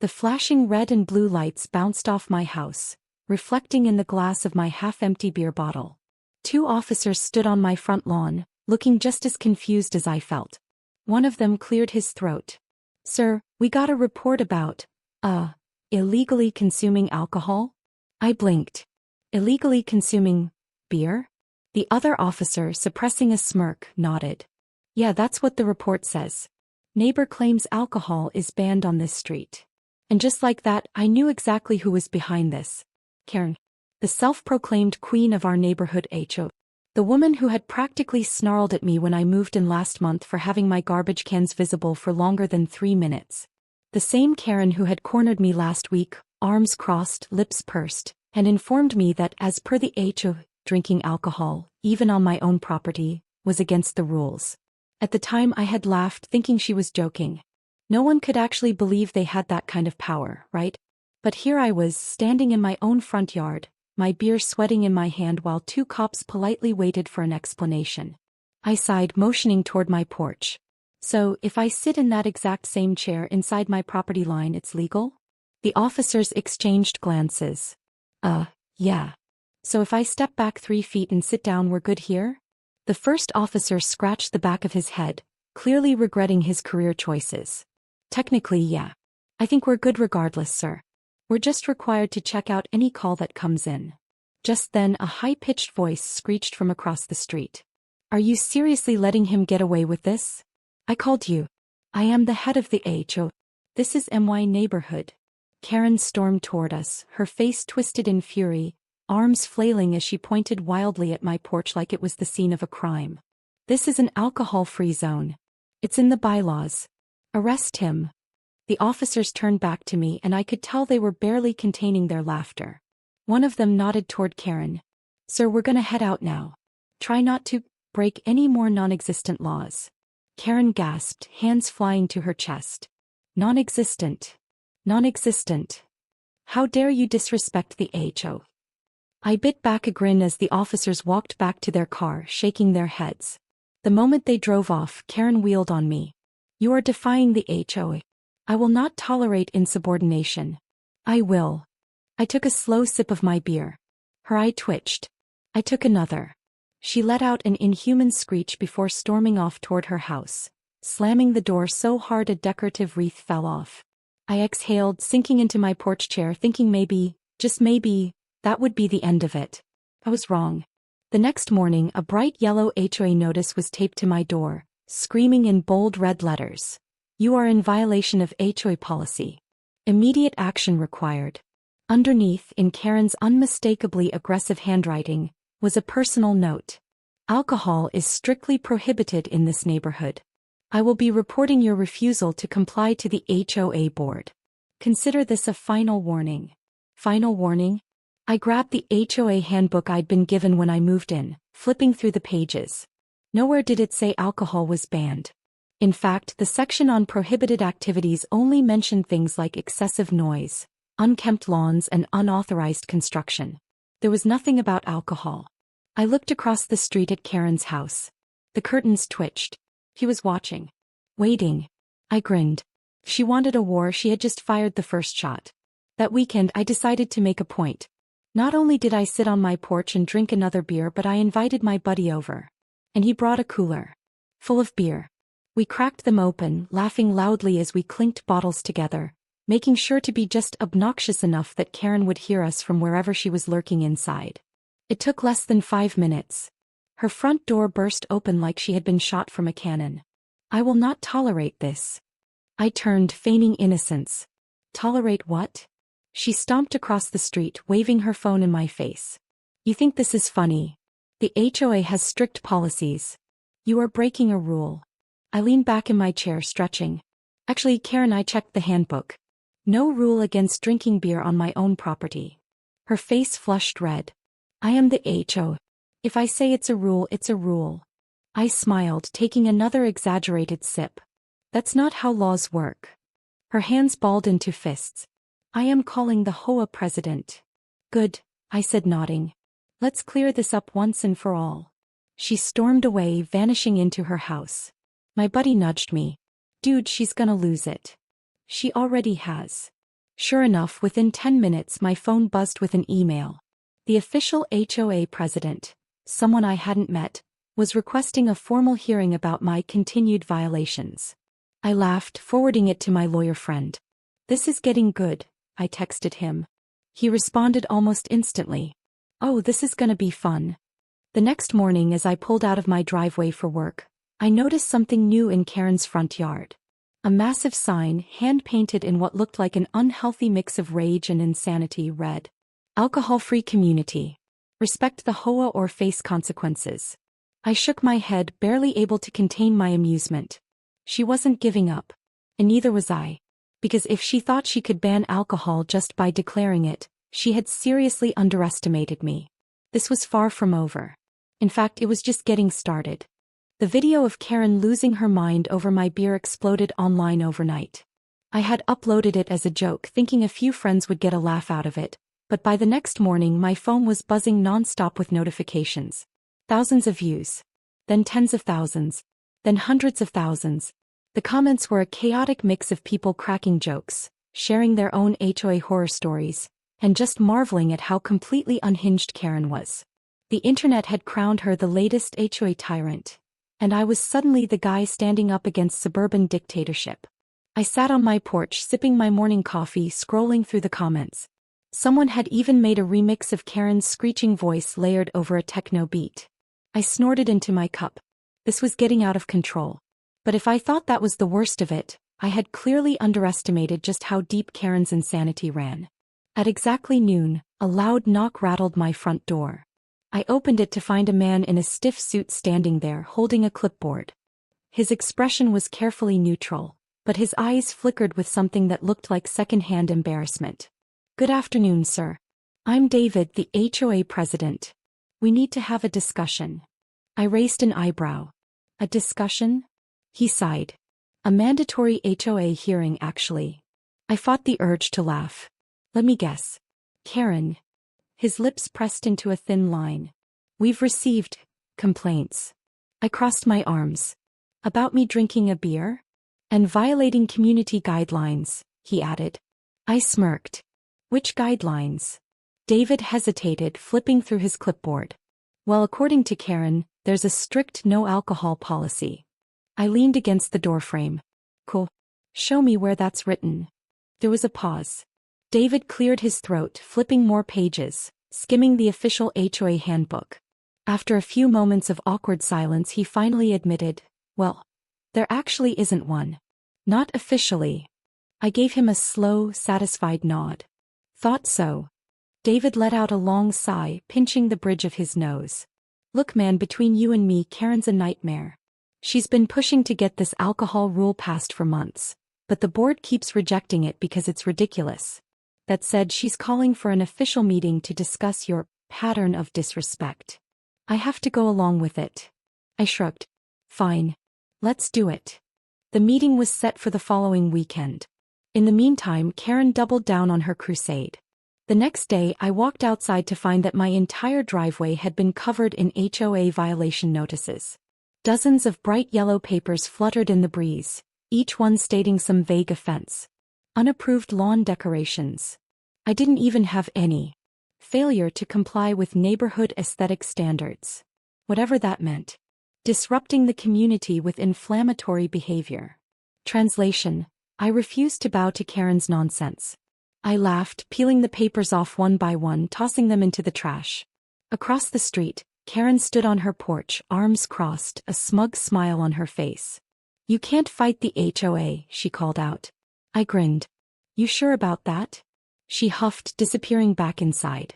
The flashing red and blue lights bounced off my house, reflecting in the glass of my half-empty beer bottle. 2 officers stood on my front lawn, looking just as confused as I felt. One of them cleared his throat. "Sir, we got a report about, illegally consuming alcohol?" I blinked. "Illegally consuming beer?" The other officer, suppressing a smirk, nodded. "Yeah, that's what the report says. Neighbor claims alcohol is banned on this street." And just like that, I knew exactly who was behind this. Karen, the self-proclaimed queen of our neighborhood HOA. The woman who had practically snarled at me when I moved in last month for having my garbage cans visible for longer than 3 minutes. The same Karen who had cornered me last week, arms crossed, lips pursed, and informed me that as per the HOA, drinking alcohol, even on my own property, was against the rules. At the time I had laughed thinking she was joking. No one could actually believe they had that kind of power, right? But here I was, standing in my own front yard, my beer sweating in my hand while 2 cops politely waited for an explanation. I sighed, motioning toward my porch. "So, if I sit in that exact same chair inside my property line, it's legal?" The officers exchanged glances. Yeah. "So if I step back 3 feet and sit down, we're good here?" The first officer scratched the back of his head, clearly regretting his career choices. "Technically, yeah. I think we're good regardless, sir. We're just required to check out any call that comes in." Just then a high-pitched voice screeched from across the street. "Are you seriously letting him get away with this? I called you. I am the head of the HOA. This is my neighborhood." Karen stormed toward us, her face twisted in fury, arms flailing as she pointed wildly at my porch like it was the scene of a crime. "This is an alcohol-free zone. It's in the bylaws. Arrest him." The officers turned back to me and I could tell they were barely containing their laughter. One of them nodded toward Karen. "Sir, we're gonna head out now. Try not to break any more non-existent laws." Karen gasped, hands flying to her chest. "Non-existent. Non-existent. How dare you disrespect the HOA?" I bit back a grin as the officers walked back to their car, shaking their heads. The moment they drove off, Karen wheeled on me. "You are defying the HOA. I will not tolerate insubordination." "I will." I took a slow sip of my beer. Her eye twitched. I took another. She let out an inhuman screech before storming off toward her house, slamming the door so hard a decorative wreath fell off. I exhaled, sinking into my porch chair, thinking maybe, just maybe, that would be the end of it. I was wrong. The next morning, a bright yellow HOA notice was taped to my door, screaming in bold red letters. "You are in violation of HOA policy. Immediate action required." Underneath, in Karen's unmistakably aggressive handwriting, was a personal note. "Alcohol is strictly prohibited in this neighborhood. I will be reporting your refusal to comply to the HOA board. Consider this a final warning." Final warning? I grabbed the HOA handbook I'd been given when I moved in, flipping through the pages. Nowhere did it say alcohol was banned. In fact, the section on prohibited activities only mentioned things like excessive noise, unkempt lawns, and unauthorized construction. There was nothing about alcohol. I looked across the street at Karen's house. The curtains twitched. He was watching. Waiting. I grinned. If she wanted a war, she had just fired the first shot. That weekend I decided to make a point. Not only did I sit on my porch and drink another beer, but I invited my buddy over. And he brought a cooler. Full of beer. We cracked them open, laughing loudly as we clinked bottles together, making sure to be just obnoxious enough that Karen would hear us from wherever she was lurking inside. It took less than 5 minutes. Her front door burst open like she had been shot from a cannon. "I will not tolerate this." I turned, feigning innocence. "Tolerate what?" She stomped across the street, waving her phone in my face. "You think this is funny? The HOA has strict policies. You are breaking a rule." I leaned back in my chair, stretching. "Actually, Karen, I checked the handbook. No rule against drinking beer on my own property." Her face flushed red. "I am the HOA. If I say it's a rule, it's a rule." I smiled, taking another exaggerated sip. "That's not how laws work." Her hands balled into fists. "I am calling the HOA president." "Good," I said, nodding. "Let's clear this up once and for all." She stormed away, vanishing into her house. My buddy nudged me. "Dude, she's gonna lose it." "She already has." Sure enough, within 10 minutes my phone buzzed with an email. The official HOA president, someone I hadn't met, was requesting a formal hearing about my continued violations. I laughed, forwarding it to my lawyer friend. "This is getting good," I texted him. He responded almost instantly. "Oh, this is gonna be fun." The next morning, as I pulled out of my driveway for work, I noticed something new in Karen's front yard. A massive sign, hand-painted in what looked like an unhealthy mix of rage and insanity, read, "Alcohol-free community. Respect the HOA or face consequences." I shook my head, barely able to contain my amusement. She wasn't giving up. And neither was I. Because if she thought she could ban alcohol just by declaring it, she had seriously underestimated me. This was far from over. In fact, it was just getting started. The video of Karen losing her mind over my beer exploded online overnight. I had uploaded it as a joke, thinking a few friends would get a laugh out of it, but by the next morning my phone was buzzing non-stop with notifications. Thousands of views. Then tens of thousands. Then hundreds of thousands. The comments were a chaotic mix of people cracking jokes, sharing their own HOA horror stories, and just marveling at how completely unhinged Karen was. The internet had crowned her the latest HOA tyrant, and I was suddenly the guy standing up against suburban dictatorship. I sat on my porch sipping my morning coffee, scrolling through the comments. Someone had even made a remix of Karen's screeching voice layered over a techno beat. I snorted into my cup. This was getting out of control. But if I thought that was the worst of it, I had clearly underestimated just how deep Karen's insanity ran. At exactly noon, a loud knock rattled my front door. I opened it to find a man in a stiff suit standing there holding a clipboard. His expression was carefully neutral, but his eyes flickered with something that looked like second-hand embarrassment. "Good afternoon, sir. I'm David, the HOA president. We need to have a discussion." I raised an eyebrow. "A discussion?" He sighed. "A mandatory HOA hearing, actually." I fought the urge to laugh. "Let me guess. Karen." His lips pressed into a thin line. "We've received complaints." I crossed my arms. "About me drinking a beer? And violating community guidelines," he added. I smirked. "Which guidelines?" David hesitated, flipping through his clipboard. "Well, according to Karen, there's a strict no-alcohol policy." I leaned against the doorframe. "Cool. Show me where that's written." There was a pause. David cleared his throat, flipping more pages, skimming the official HOA handbook. After a few moments of awkward silence, he finally admitted, "Well, there actually isn't one. Not officially." I gave him a slow, satisfied nod. "Thought so." David let out a long sigh, pinching the bridge of his nose. "Look, man, between you and me, Karen's a nightmare. She's been pushing to get this alcohol rule passed for months, but the board keeps rejecting it because it's ridiculous. That said, she's calling for an official meeting to discuss your pattern of disrespect. I have to go along with it." I shrugged. "Fine. Let's do it." The meeting was set for the following weekend. In the meantime, Karen doubled down on her crusade. The next day, I walked outside to find that my entire driveway had been covered in HOA violation notices. Dozens of bright yellow papers fluttered in the breeze, each one stating some vague offense. Unapproved lawn decorations. I didn't even have any. Failure to comply with neighborhood aesthetic standards. Whatever that meant. Disrupting the community with inflammatory behavior. Translation: I refused to bow to Karen's nonsense. I laughed, peeling the papers off one by one, tossing them into the trash. Across the street, Karen stood on her porch, arms crossed, a smug smile on her face. "You can't fight the HOA," she called out. I grinned. "You sure about that?" She huffed, disappearing back inside.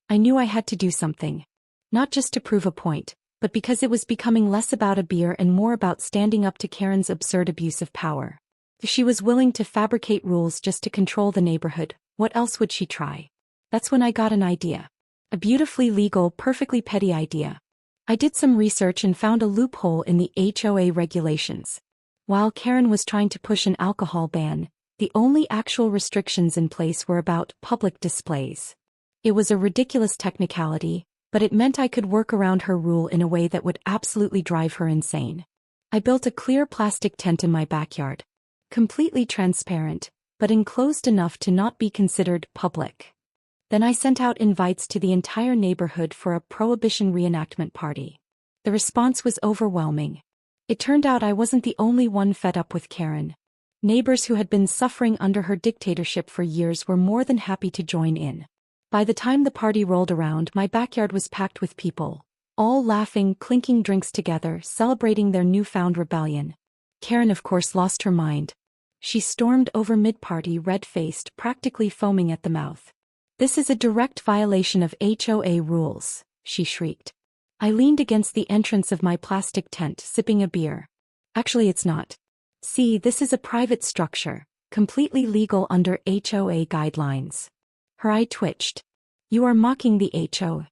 I knew I had to do something. Not just to prove a point, but because it was becoming less about a beer and more about standing up to Karen's absurd abuse of power. If she was willing to fabricate rules just to control the neighborhood, what else would she try? That's when I got an idea. A beautifully legal, perfectly petty idea. I did some research and found a loophole in the HOA regulations. While Karen was trying to push an alcohol ban, the only actual restrictions in place were about public displays. It was a ridiculous technicality, but it meant I could work around her rule in a way that would absolutely drive her insane. I built a clear plastic tent in my backyard. Completely transparent, but enclosed enough to not be considered public. Then I sent out invites to the entire neighborhood for a prohibition reenactment party. The response was overwhelming. It turned out I wasn't the only one fed up with Karen. Neighbors who had been suffering under her dictatorship for years were more than happy to join in. By the time the party rolled around, my backyard was packed with people, all laughing, clinking drinks together, celebrating their newfound rebellion. Karen, of course, lost her mind. She stormed over mid-party, red-faced, practically foaming at the mouth. "This is a direct violation of HOA rules," she shrieked. I leaned against the entrance of my plastic tent, sipping a beer. "Actually, it's not. See, this is a private structure, completely legal under HOA guidelines." Her eye twitched. "You are mocking the HOA."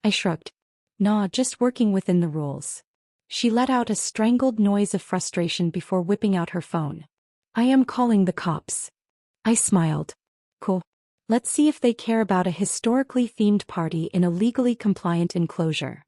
I shrugged. "Nah, just working within the rules." She let out a strangled noise of frustration before whipping out her phone. "I am calling the cops." I smiled. "Cool. Let's see if they care about a historically themed party in a legally compliant enclosure."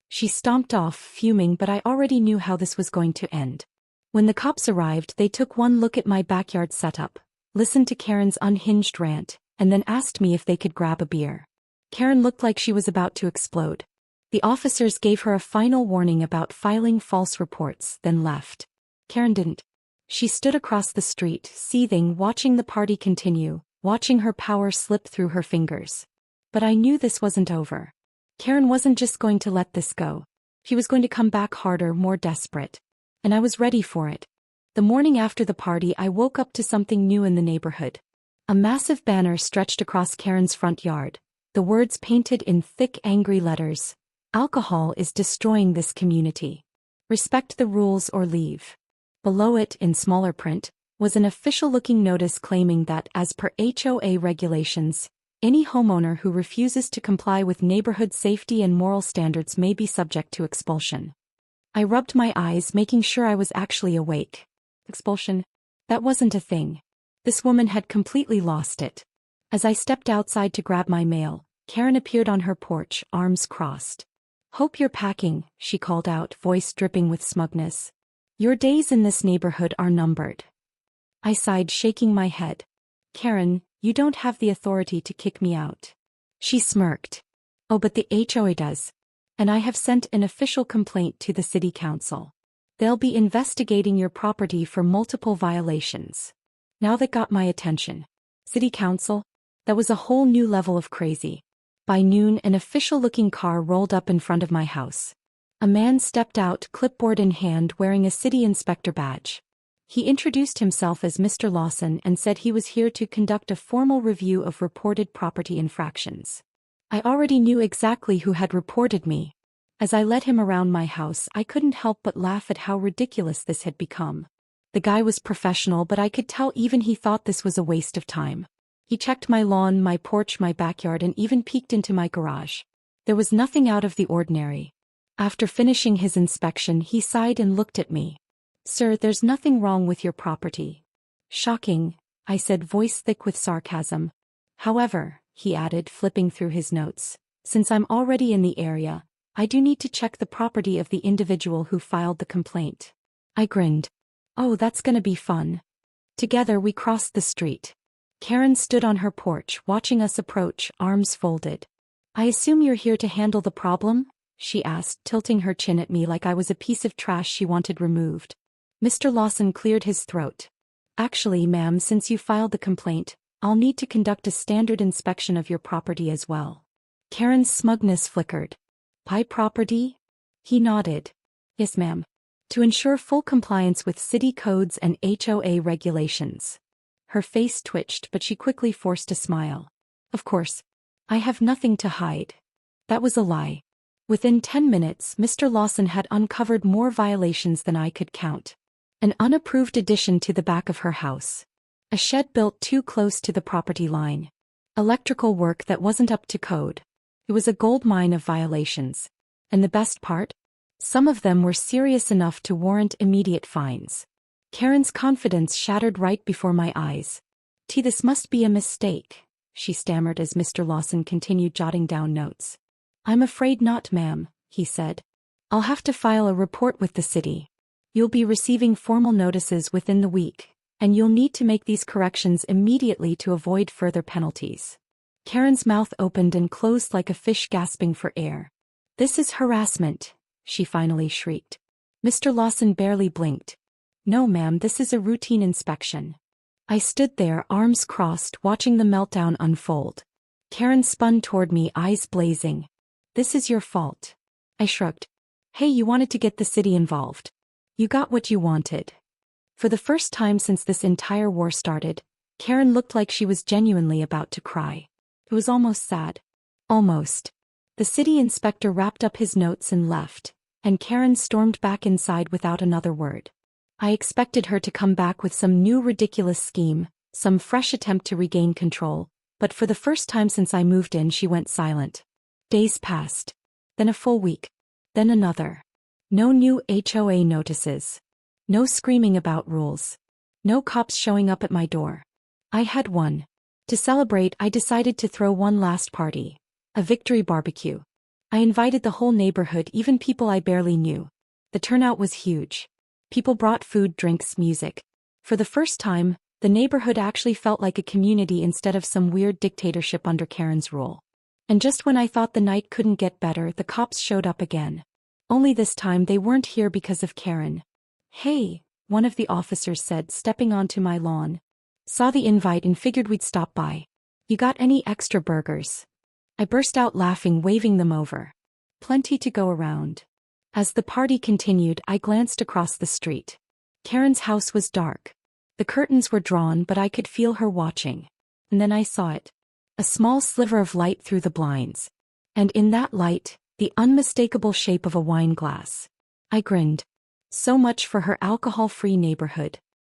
She stomped off, fuming, but I already knew how this was going to end. When the cops arrived, they took one look at my backyard setup, listened to Karen's unhinged rant, and then asked me if they could grab a beer. Karen looked like she was about to explode. The officers gave her a final warning about filing false reports, then left. Karen didn't. She stood across the street, seething, watching the party continue, watching her power slip through her fingers. But I knew this wasn't over. Karen wasn't just going to let this go. She was going to come back harder, more desperate. And I was ready for it. The morning after the party, I woke up to something new in the neighborhood. A massive banner stretched across Karen's front yard, the words painted in thick, angry letters: "Alcohol is destroying this community. Respect the rules or leave." Below it, in smaller print, was an official-looking notice claiming that, as per HOA regulations, any homeowner who refuses to comply with neighborhood safety and moral standards may be subject to expulsion. I rubbed my eyes, making sure I was actually awake. Expulsion? That wasn't a thing. This woman had completely lost it. As I stepped outside to grab my mail, Karen appeared on her porch, arms crossed. "Hope you're packing," she called out, voice dripping with smugness. "Your days in this neighborhood are numbered." I sighed, shaking my head. "Karen, you don't have the authority to kick me out." She smirked. "Oh, but the HOA does. And I have sent an official complaint to the city council. They'll be investigating your property for multiple violations." Now that got my attention. City council? That was a whole new level of crazy. By noon, an official-looking car rolled up in front of my house. A man stepped out, clipboard in hand, wearing a city inspector badge. He introduced himself as Mr. Lawson and said he was here to conduct a formal review of reported property infractions. I already knew exactly who had reported me. As I led him around my house, I couldn't help but laugh at how ridiculous this had become. The guy was professional, but I could tell even he thought this was a waste of time. He checked my lawn, my porch, my backyard, and even peeked into my garage. There was nothing out of the ordinary. After finishing his inspection, he sighed and looked at me. "Sir, there's nothing wrong with your property." "Shocking," I said, voice thick with sarcasm. "However," he added, flipping through his notes, "since I'm already in the area, I do need to check the property of the individual who filed the complaint." I grinned. "Oh, that's gonna be fun." Together we crossed the street. Karen stood on her porch, watching us approach, arms folded. "I assume you're here to handle the problem?" she asked, tilting her chin at me like I was a piece of trash she wanted removed. Mr. Lawson cleared his throat. "Actually, ma'am, since you filed the complaint, I'll need to conduct a standard inspection of your property as well." Karen's smugness flickered. "My property?" He nodded. "Yes, ma'am. To ensure full compliance with city codes and HOA regulations." Her face twitched, but she quickly forced a smile. "Of course. I have nothing to hide." That was a lie. Within 10 minutes, Mr. Lawson had uncovered more violations than I could count. An unapproved addition to the back of her house. A shed built too close to the property line. Electrical work that wasn't up to code. It was a gold mine of violations. And the best part? Some of them were serious enough to warrant immediate fines. Karen's confidence shattered right before my eyes. This must be a mistake," she stammered as Mr. Lawson continued jotting down notes. "I'm afraid not, ma'am," he said. "I'll have to file a report with the city. You'll be receiving formal notices within the week." And you'll need to make these corrections immediately to avoid further penalties. Karen's mouth opened and closed like a fish gasping for air. This is harassment, she finally shrieked. Mr. Lawson barely blinked. No, ma'am, this is a routine inspection. I stood there, arms crossed, watching the meltdown unfold. Karen spun toward me, eyes blazing. This is your fault. I shrugged. Hey, you wanted to get the city involved. You got what you wanted. For the first time since this entire war started, Karen looked like she was genuinely about to cry. It was almost sad. Almost. The city inspector wrapped up his notes and left, and Karen stormed back inside without another word. I expected her to come back with some new ridiculous scheme, some fresh attempt to regain control, but for the first time since I moved in she went silent. Days passed. Then a full week. Then another. No new HOA notices. No screaming about rules. No cops showing up at my door. I had one. To celebrate, I decided to throw one last party. A victory barbecue. I invited the whole neighborhood, even people I barely knew. The turnout was huge. People brought food, drinks, music. For the first time, the neighborhood actually felt like a community instead of some weird dictatorship under Karen's rule. And just when I thought the night couldn't get better, the cops showed up again. Only this time they weren't here because of Karen. Hey, one of the officers said, stepping onto my lawn. Saw the invite and figured we'd stop by. You got any extra burgers? I burst out laughing, waving them over. Plenty to go around. As the party continued, I glanced across the street. Karen's house was dark. The curtains were drawn, but I could feel her watching. And then I saw it. A small sliver of light through the blinds. And in that light, the unmistakable shape of a wine glass. I grinned. So much for her alcohol-free neighborhood.